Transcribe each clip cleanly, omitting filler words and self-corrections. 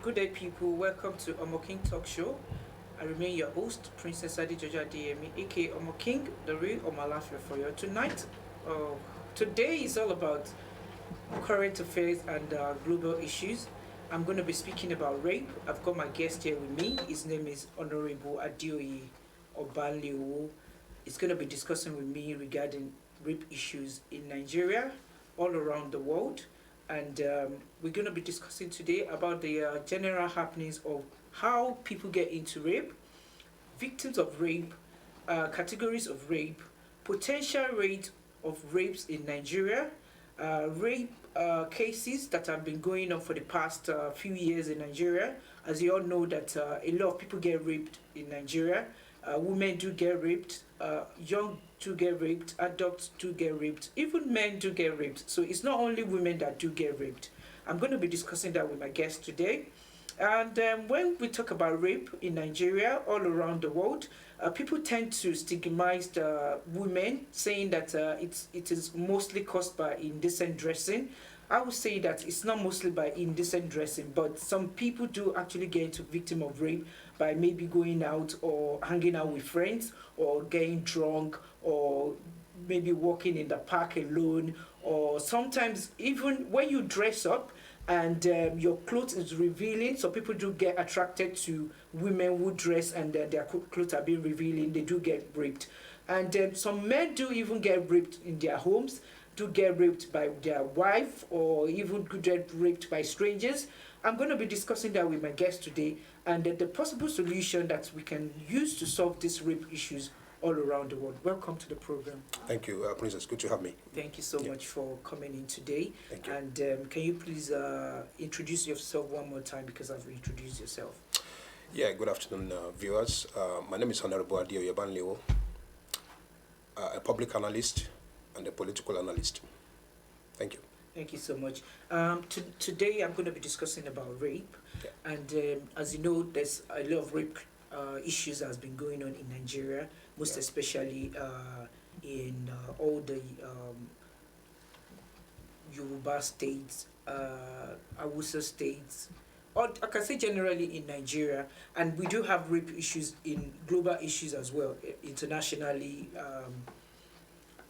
Good day, people. Welcome to Omo King Talk Show. I remain your host, Princess Adeyemi, aka Omo King, the real Omalafia for you tonight. Uh, Today is all about current affairs and global issues. I'm going to be speaking about rape. I've got my guest here with me. His name is Honorable Adeoye Obanlewo. He's going to be discussing with me regarding rape issues in Nigeria, all around the world. And we're going to be discussing today about the general happenings of how people get into rape, victims of rape, categories of rape, potential rate of rapes in Nigeria, rape cases that have been going on for the past few years in Nigeria. As you all know, that a lot of people get raped in Nigeria. Women do get raped, young do get raped, adults do get raped, even men do get raped. So it's not only women that do get raped. I'm going to be discussing that with my guest today. And when we talk about rape in Nigeria, all around the world, people tend to stigmatize women, saying that it is mostly caused by indecent dressing. I would say that it's not mostly by indecent dressing, but some people do actually get into victim of rape by maybe going out or hanging out with friends or getting drunk or maybe walking in the park alone, or sometimes even when you dress up and your clothes is revealing. So people do get attracted to women who dress and their clothes are being revealing. They do get raped, and some men do even get raped in their homes. Do get raped by their wife, or even could get raped by strangers. I'm going to be discussing that with my guest today, and the possible solution that we can use to solve these rape issues all around the world. Welcome to the program. Thank you, Princess. Good to have me. Thank you so much for coming in today. Thank you. And can you please introduce yourself one more time, because I've introduced yourself. Yeah, good afternoon, viewers. My name is Honorable Adeoye Obanlewo, a public analyst and a political analyst. Thank you. Thank you so much. Today I'm going to be discussing about rape. Yeah. And as you know, there's a lot of rape issues that has been going on in Nigeria, most especially in all the Yoruba states, Hausa states, or I can say generally in Nigeria. And we do have rape issues in global issues as well, internationally.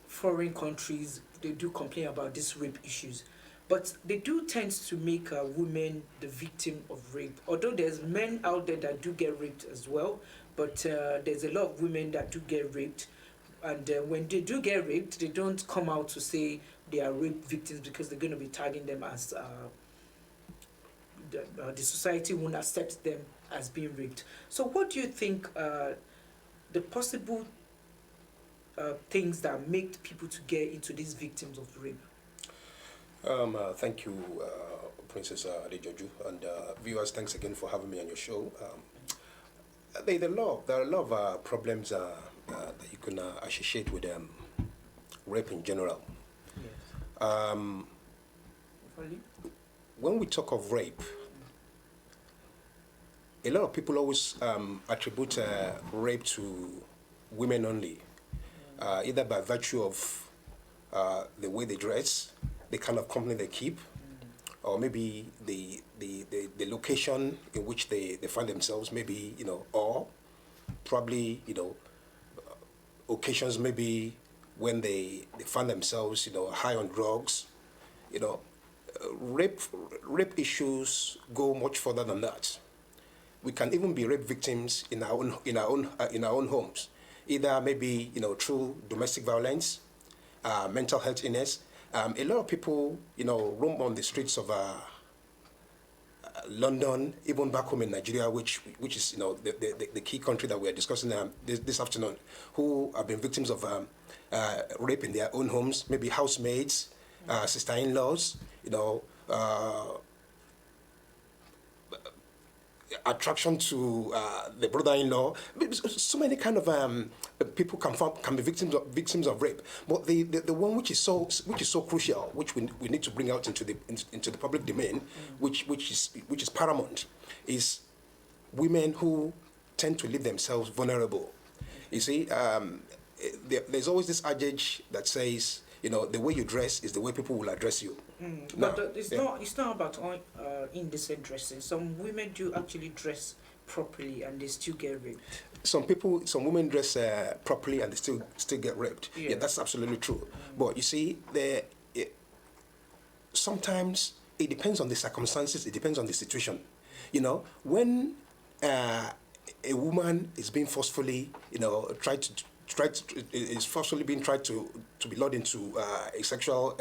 Foreign countries, they do complain about these rape issues, but they do tend to make women the victim of rape. Although there's men out there that do get raped as well, but there's a lot of women that do get raped. And when they do get raped, they don't come out to say they are rape victims, because they're going to be tagging them as the society won't accept them as being raped. So what do you think the possible things that make people to get into these victims of rape? Thank you, Princess Adejoju, and viewers. Thanks again for having me on your show. There are a lot of problems that you can associate with rape in general. Yes. When we talk of rape, a lot of people always attribute rape to women only. Either by virtue of the way they dress, the kind of company they keep, or maybe the location in which they find themselves, maybe, or probably, occasions maybe when they find themselves, high on drugs. Rape issues go much further than that. We can even be rape victims in our own homes. Either maybe, through domestic violence, mental health illness. A lot of people, roam on the streets of London, even back home in Nigeria, which is, the key country that we are discussing this afternoon, who have been victims of rape in their own homes, maybe housemaids, sister-in-laws, attraction to the brother-in-law. So many kind of people can be victims of rape. But the one which is so crucial, which we need to bring out into the public domain, which is paramount, is women who tend to leave themselves vulnerable. You see, there's always this adage that says, the way you dress is the way people will address you. Now, But it's not about indecent dressing. Some women do actually dress properly and they still get raped. some women dress properly and they still get raped. Yeah. Yeah, that's absolutely true. But you see, sometimes it depends on the circumstances. It depends on the situation. When a woman is being forcefully, is forcefully being tried to be lured into a sexual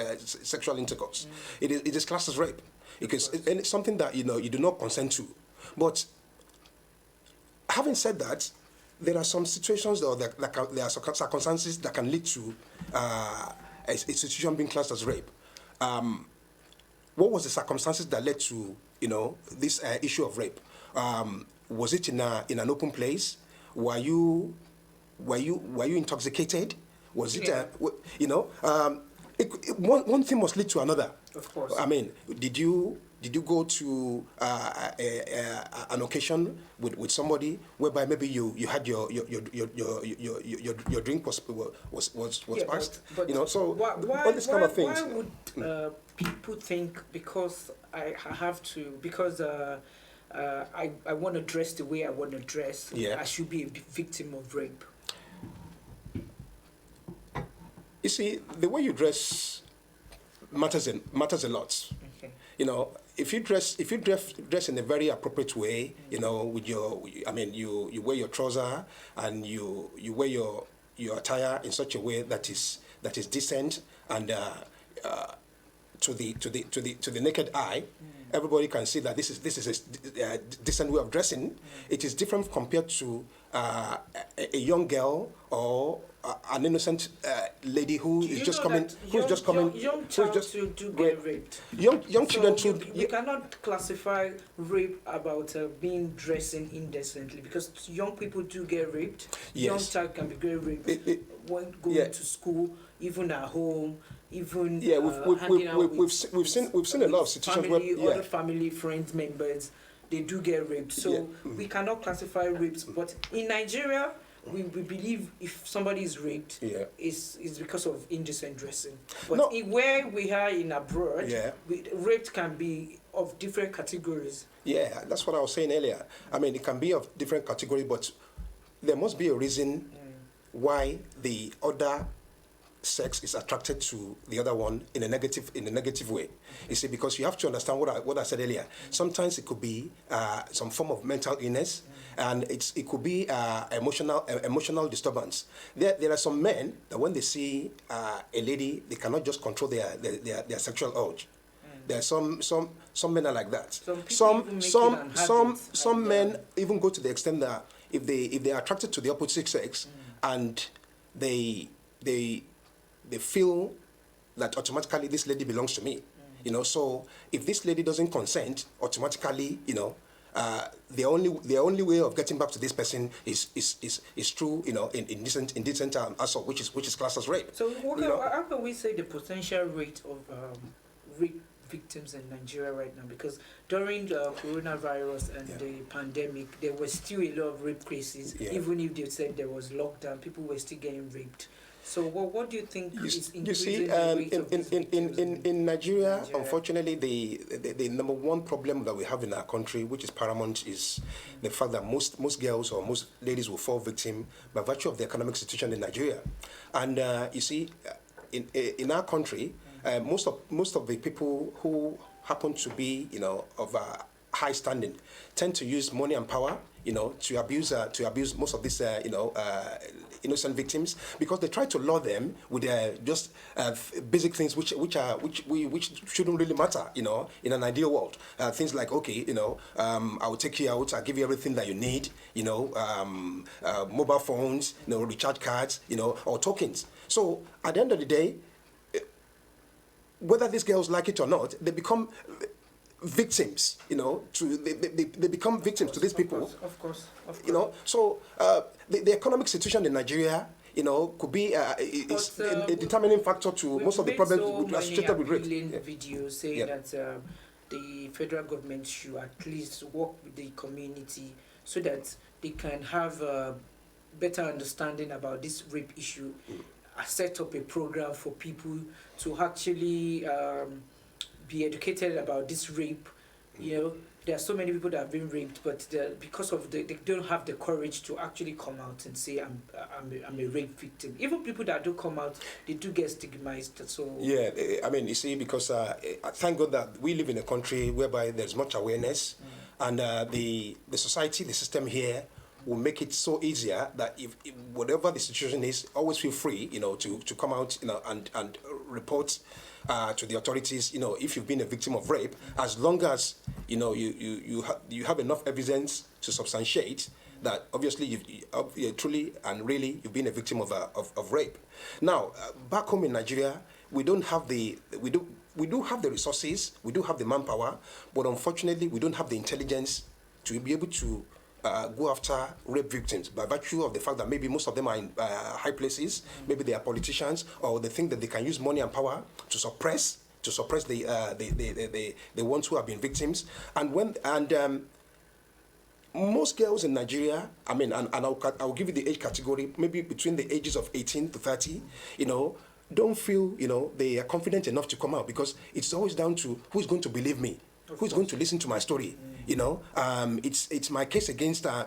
intercourse. It is classed as rape because and it's something that you do not consent to. But having said that, there are some situations though there are circumstances that can lead to a situation being classed as rape. What was the circumstances that led to this issue of rape? Was it in an open place? Were you intoxicated? Was it one thing must lead to another. Of course. I mean, did you go to an occasion with somebody whereby maybe you had your drink was passed? But so why, all these kind of things. Why would people think because I have to because I want to dress the way I want to dress, I should be a victim of rape? You see, the way you dress matters a lot. Okay. If you dress in a very appropriate way, with you wear your trouser and you wear your attire in such a way that is decent and to the naked eye, everybody can see that this is a decent way of dressing. It is different compared to a young girl or an innocent lady who is just coming. Young children do get raped. Young children too. You cannot classify rape about being dressing indecently because young people do get raped. Yes. Young child can be get raped when going to school, even at home. Even we've seen a lot of situations where other family friends members they do get raped. So we cannot classify rapes. But in Nigeria, we believe if somebody is raped, is because of indecent dressing. But where we are in abroad, rape can be of different categories. Yeah, that's what I was saying earlier. I mean, it can be of different categories, but there must be a reason why the other sex is attracted to the other one in a negative way. You see, because you have to understand what I said earlier. Sometimes it could be some form of mental illness, and it could be emotional disturbance. There are some men that when they see a lady, they cannot just control their sexual urge. There are some men are like that. Some men even go to the extent that if they are attracted to the opposite sex and they feel that automatically this lady belongs to me, So if this lady doesn't consent, automatically, the only way of getting back to this person is through, indecent assault, which is classed as rape. So how can we say the potential rate of rape victims in Nigeria right now? Because during the coronavirus and the pandemic, there was still a lot of rape cases. Even if they said there was lockdown, people were still getting raped. So what do you think is increasing the rate of these victims in Nigeria, unfortunately, the number one problem that we have in our country, which is paramount, is the fact that most girls or most ladies will fall victim by virtue of the economic situation in Nigeria. And you see, in our country, most of the people who happen to be of high standing tend to use money and power to abuse most of these innocent victims, because they try to lure them with just basic things which shouldn't really matter in an ideal world. Things like, okay, I will take you out, I'll give you everything that you need, mobile phones, recharge cards, or tokens. So at the end of the day, whether these girls like it or not, they become victims, they become victims to these people. Of course. So the economic situation in Nigeria, could be a determining factor to most of the problems associated with rape. Videos saying that the federal government should at least work with the community so that they can have a better understanding about this rape issue. Set up a program for people to actually be educated about this rape. You know, there are so many people that have been raped, but because of they don't have the courage to actually come out and say I'm a rape victim. Even people that do come out, they do get stigmatized. So yeah, I mean, you see, because thank God that we live in a country whereby there's much awareness, and the society, the system here will make it so easier that if whatever the situation is, always feel free, to come out, and report to the authorities, if you've been a victim of rape, as long as you have enough evidence to substantiate that obviously you truly and really you've been a victim of rape. Now, back home in Nigeria, we do have the resources, we do have the manpower, but unfortunately we don't have the intelligence to be able to go after rape victims by virtue of the fact that maybe most of them are in high places, maybe they are politicians, or they think that they can use money and power to suppress the ones who have been victims. And most girls in Nigeria, I mean, and I'll give you the age category, maybe between the ages of 18 to 30, don't feel, they are confident enough to come out, because it's always down to who's going to believe me, who's going to listen to my story. It's my case against a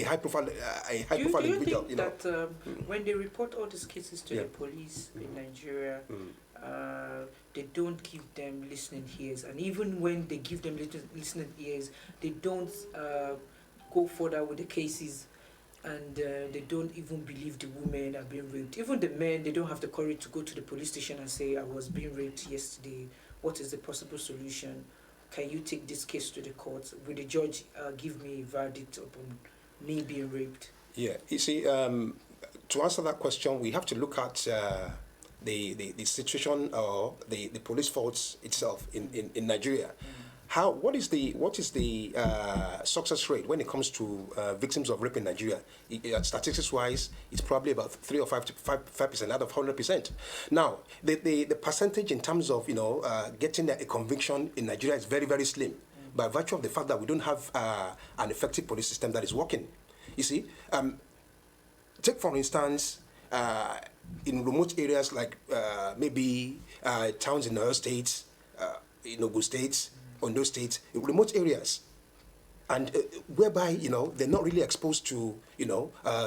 high profile individual. Do you think that when they report all these cases to the police in Nigeria, they don't give them listening ears, and even when they give them listening ears, they don't go further with the cases, and they don't even believe the women are being raped. Even the men, they don't have the courage to go to the police station and say, I was being raped yesterday. What is the possible solution? Can you take this case to the court? Will the judge give me a verdict upon me being raped? Yeah, you see, to answer that question, we have to look at the situation or the police force itself in Nigeria. What is the success rate when it comes to victims of rape in Nigeria? Statistics wise, it's probably about 3 or 5% out of 100%. Now, the percentage in terms of getting a conviction in Nigeria is very, very slim, by virtue of the fact that we don't have an effective police system that is working. You see, take for instance, in remote areas like maybe towns in other states, in Ogun states, on those states, in remote areas, and whereby they're not really exposed to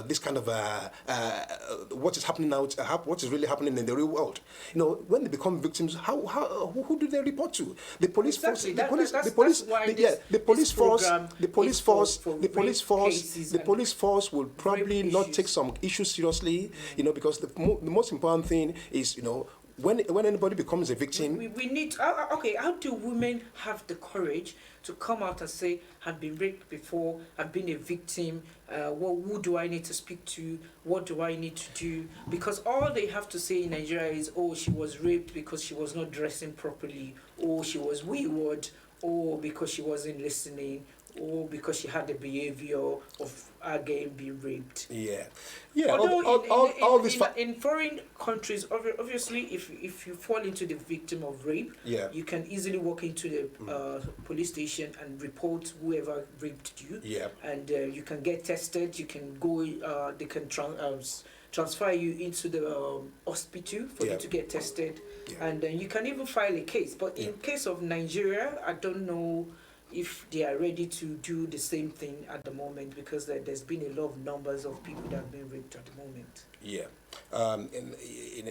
this kind of what is happening out, what is really happening in the real world. When they become victims, who do they report to? The police force, the police force will probably not take some issues seriously, because the most important thing is when anybody becomes a victim, we need okay. How do women have the courage to come out and say, "I've been raped before. I've been a victim. Who do I need to speak to? What do I need to do?" Because all they have to say in Nigeria is, "Oh, she was raped because she was not dressing properly. Oh, she was wayward. Oh, because she wasn't listening. Or because she had the behavior of again being raped." Yeah. Although in foreign countries, obviously, if you fall into the victim of rape, you can easily walk into the police station and report whoever raped you. Yeah. And you can get tested. You can go. They can transfer you into the hospital for you to get tested, and then you can even file a case. But in case of Nigeria, I don't know if they are ready to do the same thing at the moment, because there's been a lot of numbers of people that have been raped at the moment. Yeah.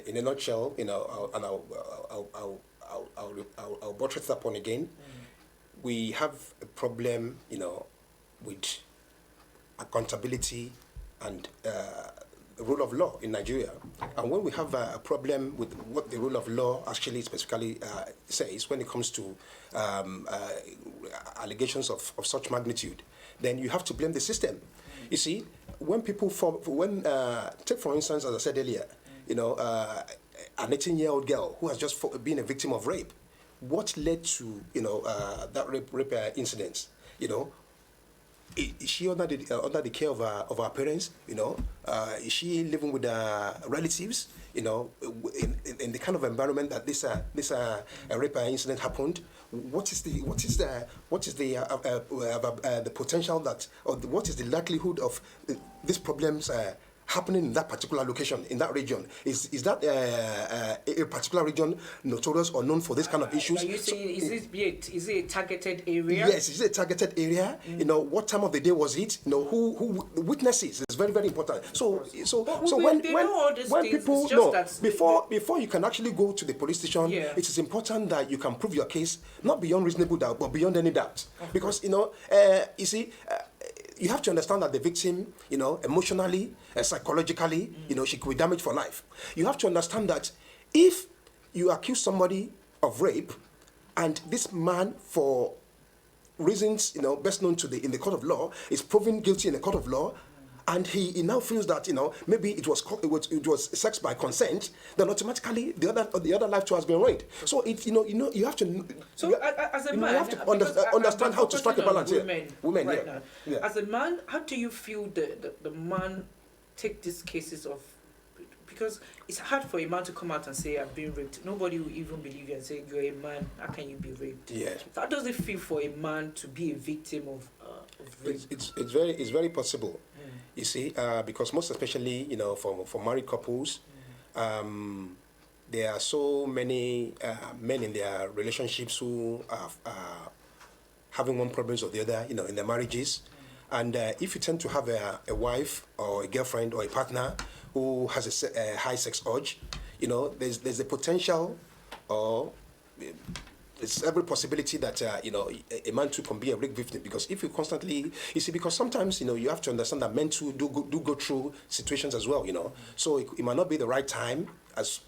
In a nutshell, I'll buttress that point again. We have a problem, with accountability and the rule of law in Nigeria. And when we have a problem with what the rule of law actually specifically says when it comes to allegations of such magnitude, then you have to blame the system. You see, when people take for instance, as I said earlier, an 18-year-old girl who has just been a victim of rape, what led to that rape incident? Is she under the care of her parents? Is she living with relatives? In the kind of environment that this rape incident happened, what is the potential that, or what is the likelihood of these problems happening in that particular location, in that region? Is that a particular region notorious or known for this kind of issues? Are you saying, is it a targeted area? Yes, is it a targeted area? What time of the day was it? Who witnesses is very, very important. So when people before you can actually go to the police station, it is important that you can prove your case, not beyond reasonable doubt, but beyond any doubt. Because you see, you have to understand that the victim, emotionally, psychologically, she could be damaged for life. You have to understand that if you accuse somebody of rape, and this man, for reasons best known in the court of law, is proven guilty in the court of law, and he now feels that maybe it was sex by consent, then automatically the other life too has been raped. So you have to. So as a man, you have to understand how to strike a balance here. Women, right now. Yeah. As a man, how do you feel the man take these cases of? Because it's hard for a man to come out and say, I've been raped. Nobody will even believe you and say, you're a man, how can you be raped? Yes. How does it feel for a man to be a victim of rape? It's very possible. You see, because most especially, for married couples, there are so many men in their relationships who are having one problem or the other, in their marriages. And if you tend to have a wife or a girlfriend or a partner who has a high sex urge, there's a potential, or there's every possibility that a man too can be a rape victim. Because if you constantly, because sometimes you have to understand that men too do go through situations as well. So it might not be the right time, as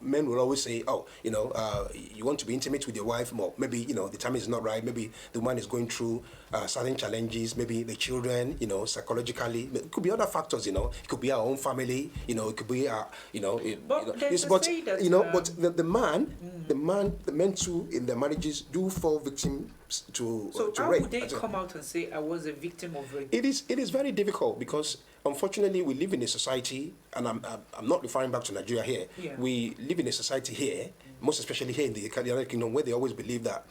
men will always say, you want to be intimate with your wife more. Maybe the time is not right. Maybe the woman is going through certain challenges. Maybe the children, psychologically. It could be other factors. It could be our own family. It could be the men too in their marriages do fall victims to So to how rape. would they come out and say, I was a victim of rape? It is very difficult because unfortunately we live in a society, and I'm not referring back to Nigeria here. Yeah. We live in a society here, most especially here in the United Kingdom, where they always believe that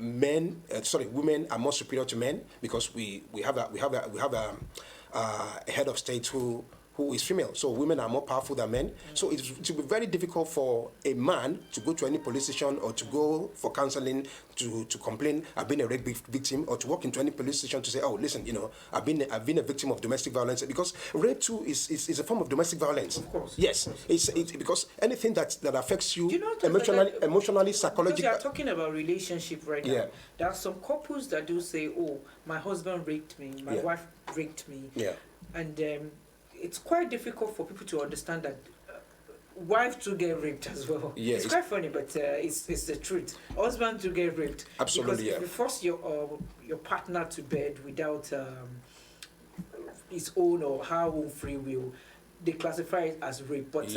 women are more superior to men because we have a head of state who is female. So women are more powerful than men. So it will be very difficult for a man to go to any police station or to go for counseling to complain, I've been a rape victim, or to walk into any police station to say, oh, listen, I've been a victim of domestic violence, because rape too is a form of domestic violence. Of course. Yes, it's because anything that affects you, emotionally, psychologically. Because you are talking about relationship right now. Yeah. There are some couples that do say, oh, my husband raped me, my wife raped me. Yeah. And it's quite difficult for people to understand that wives to get raped as well. Yeah, it's quite funny, but it's the truth. Husbands to get raped. Absolutely, because if you force your partner to bed without his own or her own free will, they classify it as rape. But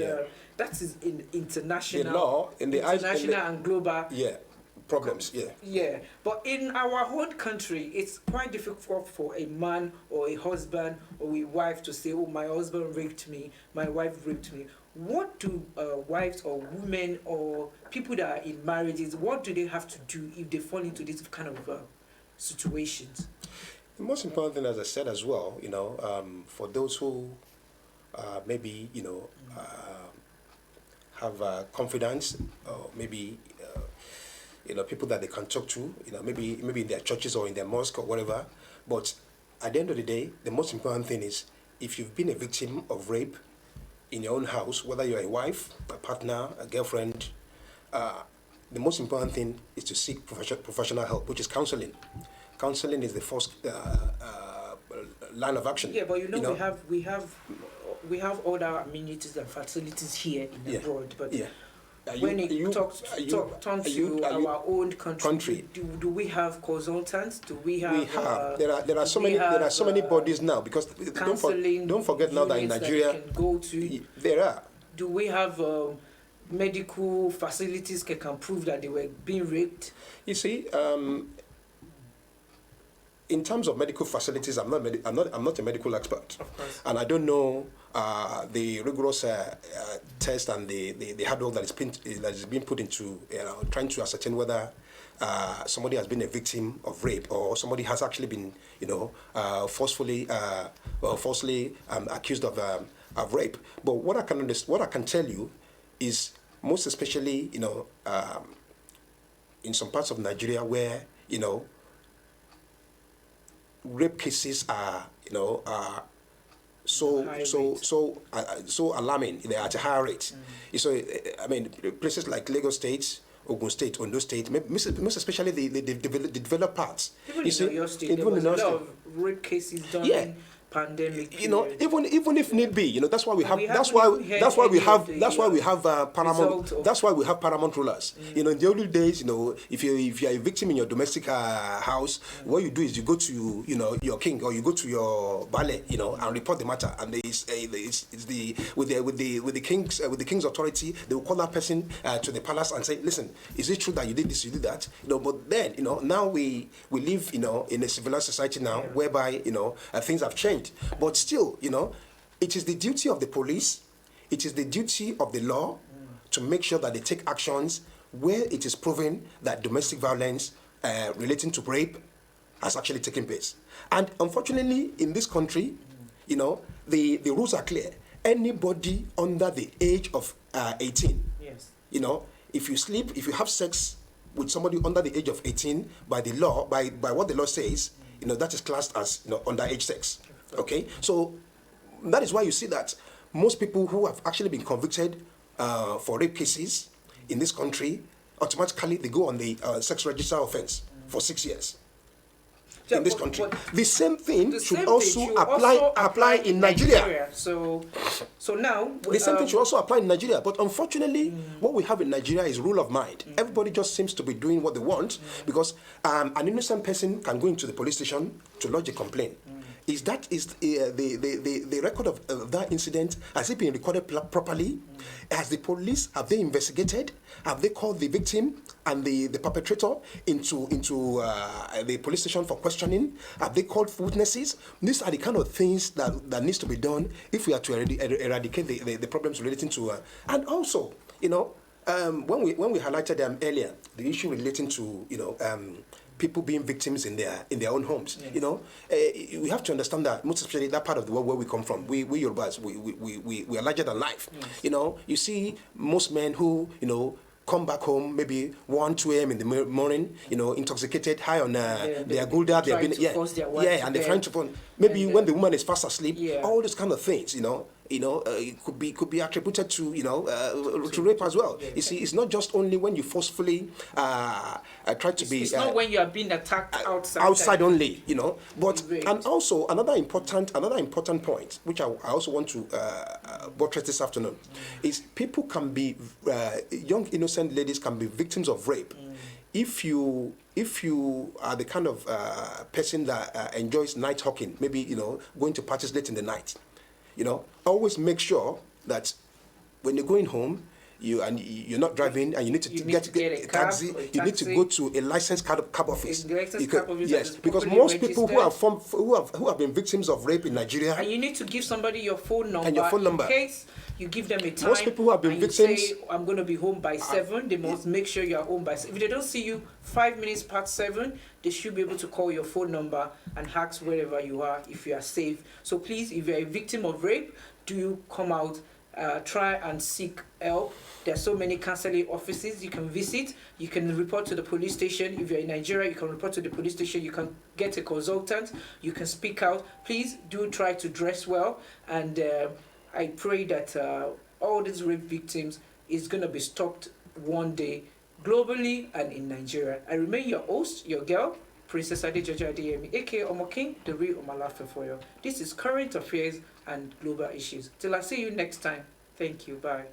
that is in international, the law, and global. Yeah. Problems, Yeah, but in our own country, it's quite difficult for a man or a husband or a wife to say, oh, my husband raped me, my wife raped me. What do wives or women or people that are in marriages, what do they have to do if they fall into this kind of situations? The most important thing, as I said as well, for those who maybe, have confidence, or maybe people that they can talk to, maybe in their churches or in their mosque or whatever. But at the end of the day, the most important thing is, if you've been a victim of rape in your own house, whether you're a wife, a partner, a girlfriend, the most important thing is to seek professional help, which is counseling. Counseling is the first line of action. Yeah, but we have all our amenities and facilities here in abroad, but when it turns to our own country, do we have consultants? Do we have? We have. There are so many bodies now, because don't forget now that in Nigeria, that can go to. There are. Do we have medical facilities that can prove that they were being raped? You see, in terms of medical facilities, I'm not a medical expert, of course, and I don't know the rigorous test and the hard work that is being put into trying to ascertain whether somebody has been a victim of rape, or somebody has actually been, forcefully or falsely accused of rape. But what I can tell you is, most especially, in some parts of Nigeria where, rape cases are, so alarming. They're at a higher rate. So, I mean, places like Lagos State, Ogun State, Ondo State, most especially the developed parts. Even in your state, there was a lot of rape cases done in pandemic period. Even if need be, that's why we have paramount rulers. In the old days, if you are a victim in your domestic house, what you do is you go to your king, or you go to your ballet, and report the matter. And it's with the king's authority, they will call that person to the palace and say, listen, is it true that you did this, you did that? But then now we live in a civilized society now, whereby things have changed. But still, it is the duty of the police, it is the duty of the law to make sure that they take actions where it is proven that domestic violence relating to rape has actually taken place. And unfortunately, in this country, the rules are clear. Anybody under the age of 18, if you have sex with somebody under the age of 18, by the law, by what the law says, that is classed as underage sex. Okay, so that is why you see that most people who have actually been convicted for rape cases in this country, automatically they go on the sex register offense for 6 years. In this country, the same thing should also apply in Nigeria. So now the same thing should also apply in Nigeria. But unfortunately, what we have in Nigeria is rule of mind. Everybody just seems to be doing what they want, because an innocent person can go into the police station to lodge a complaint. Is the record of that incident, has it been recorded properly? Has the police, have they investigated? Have they called the victim and the perpetrator into the police station for questioning? Have they called witnesses? These are the kind of things that needs to be done if we are to eradicate the problems relating to and also, when we highlighted them earlier, the issue relating to people being victims in their own homes. We have to understand that, most especially that part of the world where we come from. We Yorubas, we are larger than life. You see most men who come back home maybe 1, 2 a.m. in the morning, intoxicated, high on their gulda, they've been and they're trying to maybe when the woman is fast asleep, all those kind of things, it could be attributed to to rape as well. You see, it's not just only when you forcefully try to be. It's not when you are being attacked outside. Outside only, But and also another important point, which I also want to buttress this afternoon, is people can be young innocent ladies can be victims of rape. If you are the kind of person that enjoys night hawking, maybe going to parties late in the night, always make sure that when you're going home, you're not driving and you need to get a taxi. You need to go to a licensed cab office. Yes, because most people who have been victims of rape in Nigeria, and you need to give somebody your phone number. And your phone number. In case you give them a time. Most people who have been victims. You say, I'm going to be home by 7. They must make sure you are home by 7. If they don't see you 5 minutes past 7, they should be able to call your phone number and ask wherever you are if you are safe. So please, if you're a victim of rape, do come out. Try and seek help. There are so many counseling offices you can visit. You can report to the police station. If you're in Nigeria, you can report to the police station. You can get a consultant. You can speak out. Please do try to dress well. And I pray that all these rape victims is going to be stopped one day, globally and in Nigeria. I remain your host, your girl, Princess Adeyemi, aka Omoking, the real Omalafe for you. This is Current Affairs and Global Issues. Till I see you next time. Thank you. Bye.